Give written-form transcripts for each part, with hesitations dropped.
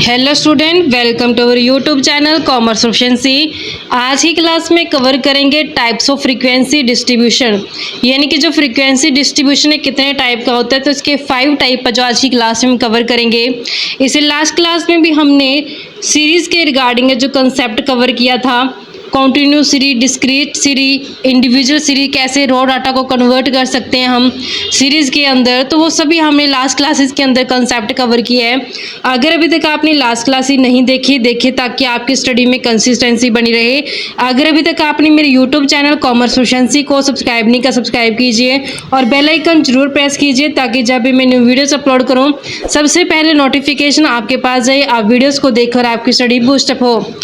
Hello student, welcome to our YouTube channel commerce proficiency. आज की class में cover करेंगे टाइप्स ऑफ फ्रीक्वेंसी डिस्ट्रीब्यूशन, यानी कि जो फ्रीक्वेंसी डिस्ट्रीब्यूशन है कितने टाइप का होता है, तो इसके 5 टाइप जो आज की क्लास में हम कवर करेंगे। इसे लास्ट क्लास में भी हमने सीरीज़ के रिगार्डिंग जो कंसेप्ट कवर किया था, continuous series, discrete series, individual series, कैसे रॉ डाटा को कन्वर्ट कर सकते हैं हम सीरीज़ के अंदर, तो वो सभी हमने लास्ट क्लासेस के अंदर कंसेप्ट कवर किया है। अगर अभी तक आपने लास्ट क्लास ही नहीं देखी ताकि आपकी स्टडी में कंसिस्टेंसी बनी रहे। अगर अभी तक आपने मेरे यूट्यूब चैनल कॉमर्स प्रोफिशिएंसी को सब्सक्राइब नहीं किया, सब्सक्राइब कीजिए और बेल आइकन जरूर प्रेस कीजिए ताकि जब भी मैं न्यू वीडियोस अपलोड करूँ सबसे पहले नोटिफिकेशन आपके पास जाए, आप वीडियोज़ को देखकर आपकी स्टडी बूस्टअप हो।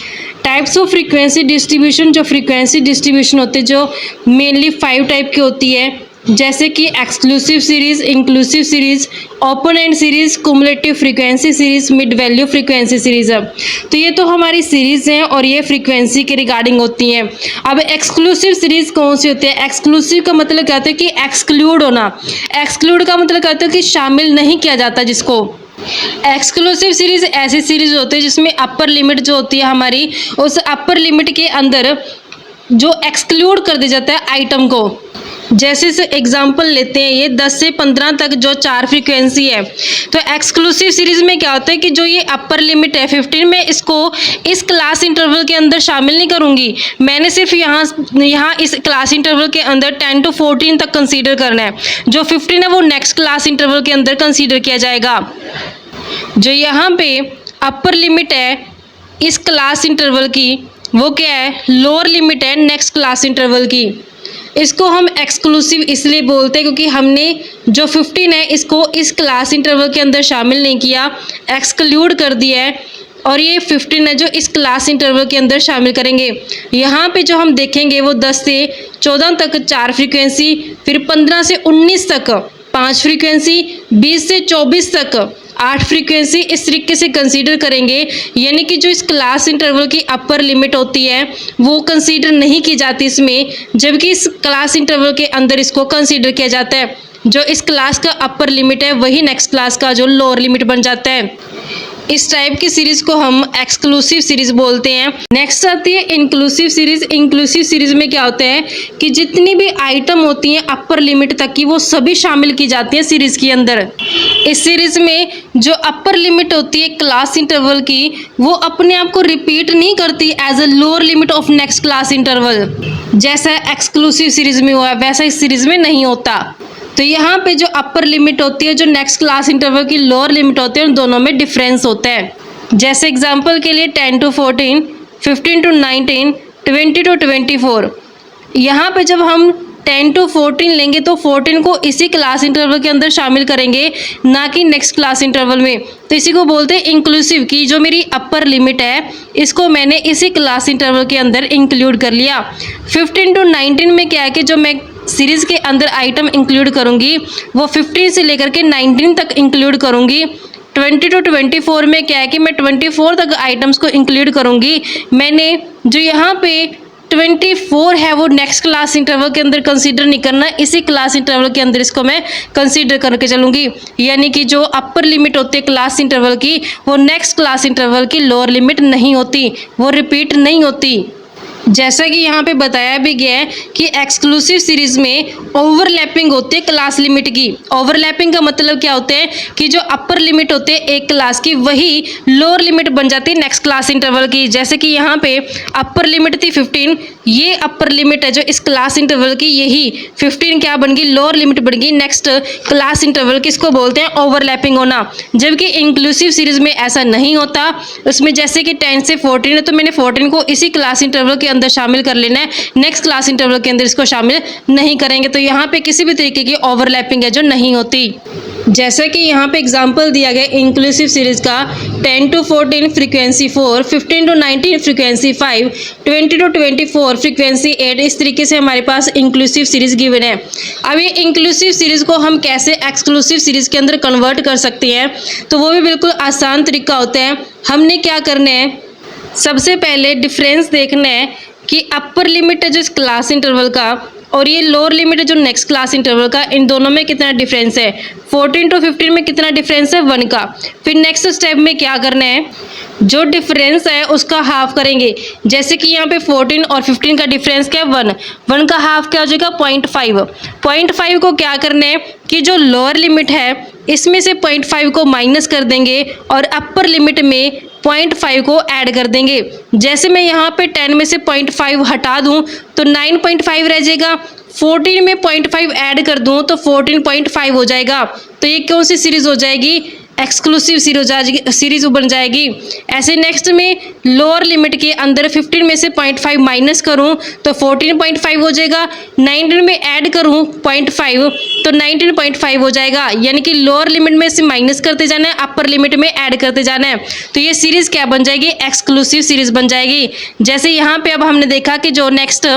टाइप्स ऑफ फ्रीक्वेंसी डिस्ट्रीब्यूशन, जो फ्रीक्वेंसी डिस्ट्रीब्यूशन होती है जो मेनली 5 टाइप की होती है, जैसे कि exclusive series, inclusive series, open and series, cumulative frequency series, mid value frequency series. तो ये तो हमारी सीरीज हैं और ये फ्रीक्वेंसी के रिगार्डिंग होती हैं। अब एक्सक्लूसिव सीरीज कौन सी होती है? एक्सक्लूसिव का मतलब क्या होता है कि एक्सक्लूड होना। एक्सक्लूड का मतलब क्या होता है कि शामिल नहीं किया जाता जिसको। एक्सक्लूसिव सीरीज ऐसी सीरीज होती है जिसमें अपर लिमिट जो होती है हमारी, उस अपर लिमिट के अंदर जो एक्सक्लूड कर दिया जाता है आइटम को। जैसे से एग्जांपल लेते हैं, ये 10 से 15 तक जो 4 फ्रीक्वेंसी है, तो एक्सक्लूसिव सीरीज में क्या होता है कि जो ये अपर लिमिट है 15, में इसको इस क्लास इंटरवल के अंदर शामिल नहीं करूंगी। मैंने सिर्फ यहाँ इस क्लास इंटरवल के अंदर 10 to 14 तक कंसीडर करना है। जो 15 है वो नेक्स्ट क्लास इंटरवल के अंदर कंसीडर किया जाएगा। जो यहाँ पे अपर लिमिट है इस क्लास इंटरवल की, वो क्या है? लोअर लिमिट है नेक्स्ट क्लास इंटरवल की। इसको हम एक्सक्लूसिव इसलिए बोलते हैं क्योंकि हमने जो 15 है इसको इस क्लास इंटरवल के अंदर शामिल नहीं किया, एक्सक्लूड कर दिया है, और ये 15 है जो इस क्लास इंटरवल के अंदर शामिल करेंगे। यहाँ पे जो हम देखेंगे वो 10 से 14 तक 4 फ्रीक्वेंसी, फिर 15 से 19 तक 5 फ्रीक्वेंसी, 20 से 24 तक 8 फ्रीक्वेंसी, इस तरीके से कंसीडर करेंगे। यानी कि जो इस क्लास इंटरवल की अपर लिमिट होती है वो कंसीडर नहीं की जाती इसमें, जबकि इस क्लास इंटरवल के अंदर इसको कंसीडर किया जाता है। जो इस क्लास का अपर लिमिट है वही नेक्स्ट क्लास का जो लोअर लिमिट बन जाता है। इस टाइप की सीरीज को हम एक्सक्लूसिव सीरीज बोलते हैं। नेक्स्ट आती है इंक्लूसिव सीरीज। इंक्लूसिव सीरीज में क्या होता है कि जितनी भी आइटम होती हैं अपर लिमिट तक की, वो सभी शामिल की जाती है सीरीज के अंदर। इस सीरीज में जो अपर लिमिट होती है क्लास इंटरवल की, वो अपने आप को रिपीट नहीं करती as a lower limit of next class interval. जैसा एक्सक्लूसिव सीरीज में हुआ वैसा इस सीरीज में नहीं होता। तो यहाँ पे जो अपर लिमिट होती है, जो नेक्स्ट क्लास इंटरवल की लोअर लिमिट होती है, उन दोनों में डिफरेंस होता है। जैसे एग्जांपल के लिए 10 to 14, 15 to 19, 20 to 24। यहाँ पे जब हम 10 to 14 लेंगे तो 14 को इसी क्लास इंटरवल के अंदर शामिल करेंगे, ना कि नेक्स्ट क्लास इंटरवल में। तो इसी को बोलते हैं इंक्लूसिव, की जो मेरी अपर लिमिट है इसको मैंने इसी क्लास इंटरवल के अंदर इंक्लूड कर लिया। 15 to 19 में क्या है कि जो मैं सीरीज़ के अंदर आइटम इंक्लूड करूंगी वो 15 से लेकर के 19 तक इंक्लूड करूंगी। 20 to 24 में क्या है कि मैं 24 तक आइटम्स को इंक्लूड करूंगी। मैंने जो यहाँ पे 24 है वो नेक्स्ट क्लास इंटरवल के अंदर कंसीडर नहीं करना, इसी क्लास इंटरवल के अंदर इसको मैं कंसीडर करके चलूँगी। यानी कि जो अपर लिमिट होती है क्लास इंटरवल की, वो नेक्स्ट क्लास इंटरवल की लोअर लिमिट नहीं होती, वो रिपीट नहीं होती। जैसा कि यहाँ पे बताया भी गया है कि एक्सक्लूसिव सीरीज में ओवरलैपिंग होती है क्लास लिमिट की। ओवरलैपिंग का मतलब क्या होता है कि जो अपर लिमिट होते हैं एक क्लास की, वही लोअर लिमिट बन जाती है नेक्स्ट क्लास इंटरवल की। जैसे कि यहाँ पे अपर लिमिट थी 15, ये अपर लिमिट है जो इस क्लास इंटरवल की, यही 15 क्या बन गई? लोअर लिमिट बन गई नेक्स्ट क्लास इंटरवल की। इसको बोलते हैं ओवरलैपिंग होना। जबकि इंक्लूसिव सीरीज में ऐसा नहीं होता। उसमें जैसे कि 10 से 14 है तो मैंने 14 को इसी क्लास इंटरवल के अंदर शामिल कर लेना है, नेक्स्ट क्लास इंटरवल के अंदर इसको शामिल नहीं करेंगे। तो यहाँ पे किसी भी तरीके की ओवरलैपिंग है जो नहीं होती। जैसे कि यहाँ पे एग्जांपल दिया गया इंक्लूसिव सीरीज का 10 to 14 frequency 4, 15 to 19 frequency 5, 20 to 24 frequency 8। इस तरीके से हमारे पास इंक्लूसिव सीरीज गिवन है। अब ये इंक्लूसिव सीरीज को हम कैसे एक्सक्लूसिव सीरीज के अंदर कन्वर्ट कर सकते हैं, तो वो भी बिल्कुल आसान तरीका होता है। हमने क्या करना है, सबसे पहले डिफरेंस देखना है कि अपर लिमिट है जो इस क्लास इंटरवल का, और ये लोअर लिमिट है जो नेक्स्ट क्लास इंटरवल का, इन दोनों में कितना डिफरेंस है, 14 to 15 में कितना डिफरेंस है, 1 का। फिर नेक्स्ट स्टेप में क्या करना है, जो डिफरेंस है उसका हाफ करेंगे। जैसे कि यहाँ पे 14 और 15 का डिफरेंस क्या है, 1, 1 का हाफ क्या हो जाएगा, 0.5। 0.5 को क्या करना है कि जो लोअर लिमिट है इसमें से 0.5 को माइनस कर देंगे और अपर लिमिट में 0.5 को ऐड कर देंगे। जैसे मैं यहाँ पे 10 में से 0.5 हटा दूँ तो 9.5 रह जाएगा, 14 में 0.5 ऐड कर दूँ तो 14.5 हो जाएगा। तो ये कौन सी सीरीज़ हो जाएगी, एक्सक्लूसिव सीरीज बन जाएगी। ऐसे नेक्स्ट में लोअर लिमिट के अंदर 15 में से 0.5 माइनस करूं तो 14.5 हो जाएगा, 19 में ऐड करूं 0.5 तो 19.5 हो जाएगा। यानी कि लोअर लिमिट में से माइनस करते जाना है, अपर लिमिट में ऐड करते जाना है। तो ये सीरीज़ क्या बन जाएगी, एक्सक्लूसिव सीरीज बन जाएगी। जैसे यहाँ पे अब हमने देखा कि जो नेक्स्ट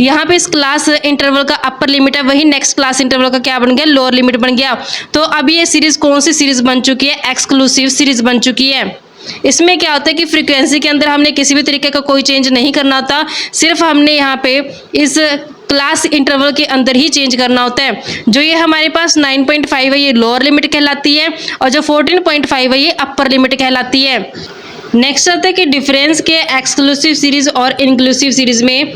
यहाँ पे इस क्लास इंटरवल का अपर लिमिट है वही नेक्स्ट क्लास इंटरवल का क्या बन गया, लोअर लिमिट बन गया। तो अब ये सीरीज़ कौन सी सीरीज़ बन चुकी है, एक्सक्लूसिव सीरीज बन चुकी है। इसमें क्या होता है कि फ्रीक्वेंसी के अंदर हमने किसी भी तरीके का कोई चेंज नहीं करना होता, सिर्फ हमने यहाँ पे इस क्लास इंटरवल के अंदर ही चेंज करना होता है। जो ये हमारे पास 9.5 है ये लोअर लिमिट कहलाती है और जो 14.5 है ये अपर लिमिट कहलाती है। नेक्स्ट आता है कि डिफरेंस के एक्सक्लूसिव सीरीज और इंक्लूसिव सीरीज में।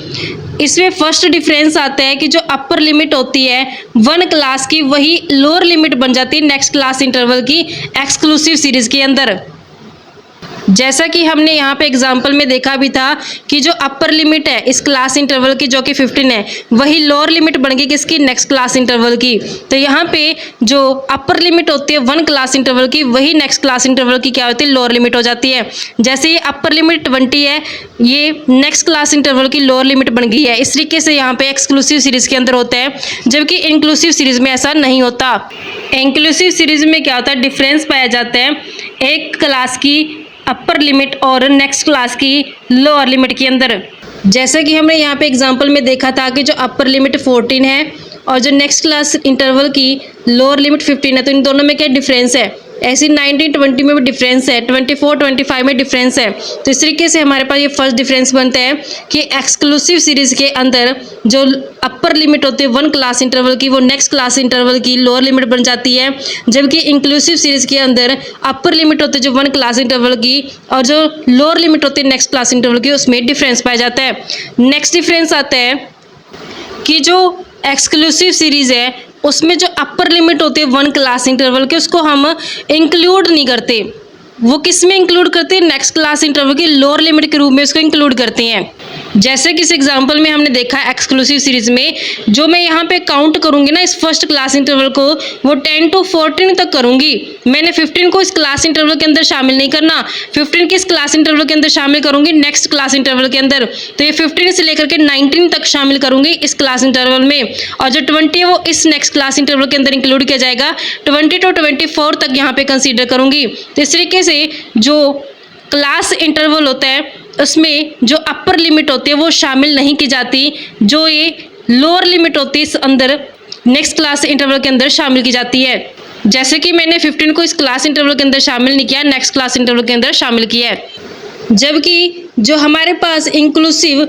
इसमें फर्स्ट डिफरेंस आता है कि जो अपर लिमिट होती है 1 क्लास की वही लोअर लिमिट बन जाती है नेक्स्ट क्लास इंटरवल की एक्सक्लूसिव सीरीज के अंदर। जैसा कि हमने यहाँ पे एग्जाम्पल में देखा भी था कि जो अपर लिमिट है इस क्लास इंटरवल की जो कि 15 है वही लोअर लिमिट बन गई किसकी, नेक्स्ट क्लास इंटरवल की। तो यहाँ पे जो अपर लिमिट होती है 1 क्लास इंटरवल की वही नेक्स्ट क्लास इंटरवल की क्या होती है, लोअर लिमिट हो जाती है। जैसे ये अपर लिमिट 20 है ये नेक्स्ट क्लास इंटरवल की लोअर लिमिट बन गई है। इस तरीके से यहाँ पे एक्सक्लूसिव सीरीज के अंदर होता है, जबकि इंक्लूसिव सीरीज में ऐसा नहीं होता। इंक्लूसिव सीरीज में क्या होता है, डिफरेंस पाया जाता है एक क्लास की अपर लिमिट और नेक्स्ट क्लास की लोअर लिमिट के अंदर। जैसे कि हमने यहाँ पे एग्जांपल में देखा था कि जो अपर लिमिट 14 है और जो नेक्स्ट क्लास इंटरवल की लोअर लिमिट 15 है, तो इन दोनों में क्या डिफरेंस है। ऐसे 19, 20 में भी डिफरेंस है, 24, 25 में डिफरेंस है। तो इस तरीके से हमारे पास ये फर्स्ट डिफरेंस बनता है कि एक्सक्लूसिव सीरीज के अंदर जो अपर लिमिट होती है 1 क्लास इंटरवल की वो नेक्स्ट क्लास इंटरवल की लोअर लिमिट बन जाती है, जबकि इंक्लूसिव सीरीज के अंदर अपर लिमिट होती है जो 1 क्लास इंटरवल की और जो लोअर लिमिट होती है नेक्स्ट क्लास इंटरवल की उसमें डिफरेंस पाया जाता है। नेक्स्ट डिफरेंस आता है कि जो एक्सक्लूसिव सीरीज है उसमें जो अपर लिमिट होती है 1 क्लास इंटरवल के उसको हम इंक्लूड नहीं करते। वो किस में इंक्लूड करते हैं, नेक्स्ट क्लास इंटरवल की लोअर लिमिट के रूप में उसको इंक्लूड करते हैं। जैसे कि इस एग्जांपल में हमने देखा एक्सक्लूसिव सीरीज में जो मैं यहाँ पे काउंट करूँगी ना इस फर्स्ट क्लास इंटरवल को वो 10 to 14 तक करूँगी। मैंने 15 को इस क्लास इंटरवल के अंदर शामिल नहीं करना, 15 की इस क्लास इंटरवल के अंदर शामिल करूँगी नेक्स्ट क्लास इंटरवल के अंदर। तो ये 15 से लेकर के 19 तक शामिल करूँगी इस क्लास इंटरवल में, और जो 20 है वो इस नेक्स्ट क्लास इंटरवल के अंदर इंक्लूड किया जाएगा। 20 to 24 तक यहाँ पे कंसीडर करूँगी। तो इस तरीके से जो क्लास इंटरवल होता है उसमें जो अपर लिमिट होती है वो शामिल नहीं की जाती, जो ये लोअर लिमिट होती है इस अंदर नेक्स्ट क्लास इंटरवल के अंदर शामिल की जाती है। जैसे कि मैंने 15 को इस क्लास इंटरवल के अंदर शामिल नहीं किया, नेक्स्ट क्लास इंटरवल के अंदर शामिल किया है। जबकि जो हमारे पास इंक्लूसिव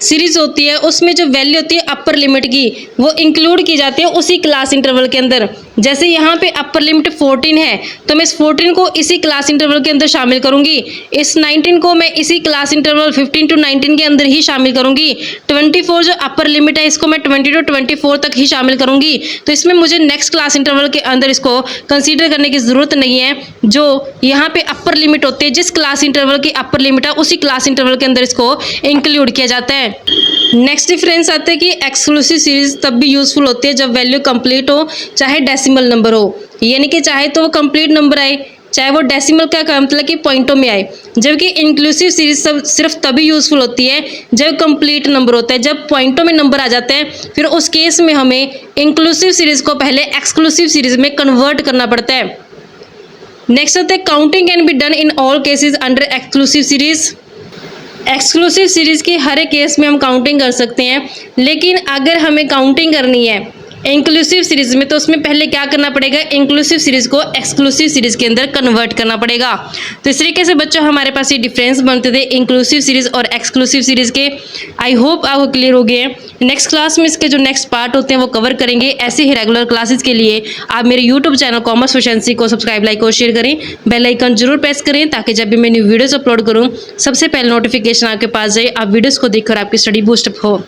सीरीज होती है उसमें जो वैल्यू होती है अपर लिमिट की वो इंक्लूड की जाती है उसी क्लास इंटरवल के अंदर। जैसे यहाँ पे अपर लिमिट 14 है तो मैं इस 14 को इसी क्लास इंटरवल के अंदर शामिल करूँगी, इस 19 को मैं इसी क्लास इंटरवल 15 to 19 के अंदर ही शामिल करूँगी। 24 जो अपर लिमिट है इसको मैं 20 to 24 तक ही शामिल करूँगी। तो इसमें मुझे नेक्स्ट क्लास इंटरवल के अंदर इसको कंसीडर करने की ज़रूरत नहीं है। जो यहाँ पे अपर लिमिट होती है जिस क्लास इंटरवल की अपर लिमिट है उसी क्लास इंटरवल के अंदर इसको इंक्लूड किया जाता है। नेक्स्ट डिफरेंस आता है कि एक्सक्लूसिव सीरीज तब भी यूजफुल होती है जब वैल्यू कंप्लीट हो चाहे डेसिमल नंबर हो, यानी कि चाहे तो वो कंप्लीट नंबर आए चाहे वो डेसिमल का मतलब कि पॉइंटों में आए। जबकि इंक्लूसिव सीरीज सिर्फ तभी यूजफुल होती है जब कंप्लीट नंबर होता है, जब पॉइंटों में नंबर आ जाते हैं फिर उस केस में हमें इंक्लूसिव सीरीज को पहले एक्सक्लूसिव सीरीज में कन्वर्ट करना पड़ता है। नेक्स्ट आता है counting can be done in all cases under exclusive series. Exclusive series के हर एक केस में हम काउंटिंग कर सकते हैं, लेकिन अगर हमें काउंटिंग करनी है इंक्लूसिव सीरीज़ में तो उसमें पहले क्या करना पड़ेगा, इंक्लूसिव सीरीज़ को एक्सक्लूसिव सीरीज़ के अंदर कन्वर्ट करना पड़ेगा। तो इस तरीके से बच्चों हमारे पास ये डिफरेंस बनते थे इंक्लूसिव सीरीज़ और एक्सक्लूसिव सीरीज़ के। आई होप आपको क्लियर हो गए हैं। नेक्स्ट क्लास में इसके जो नेक्स्ट पार्ट होते हैं वो कवर करेंगे। ऐसे ही रेगुलर क्लासेस के लिए आप मेरे यूट्यूब चैनल कॉमर्स प्रोफिशिएंसी को सब्सक्राइब, लाइक और शेयर करें। बेल आइकन जरूर प्रेस करें ताकि जब भी मैं न्यू वीडियोस अपलोड करूं सबसे पहले नोटिफिकेशन आपके पास जाए, आप वीडियोस को देखकर आपकी स्टडी बूस्टअप हो।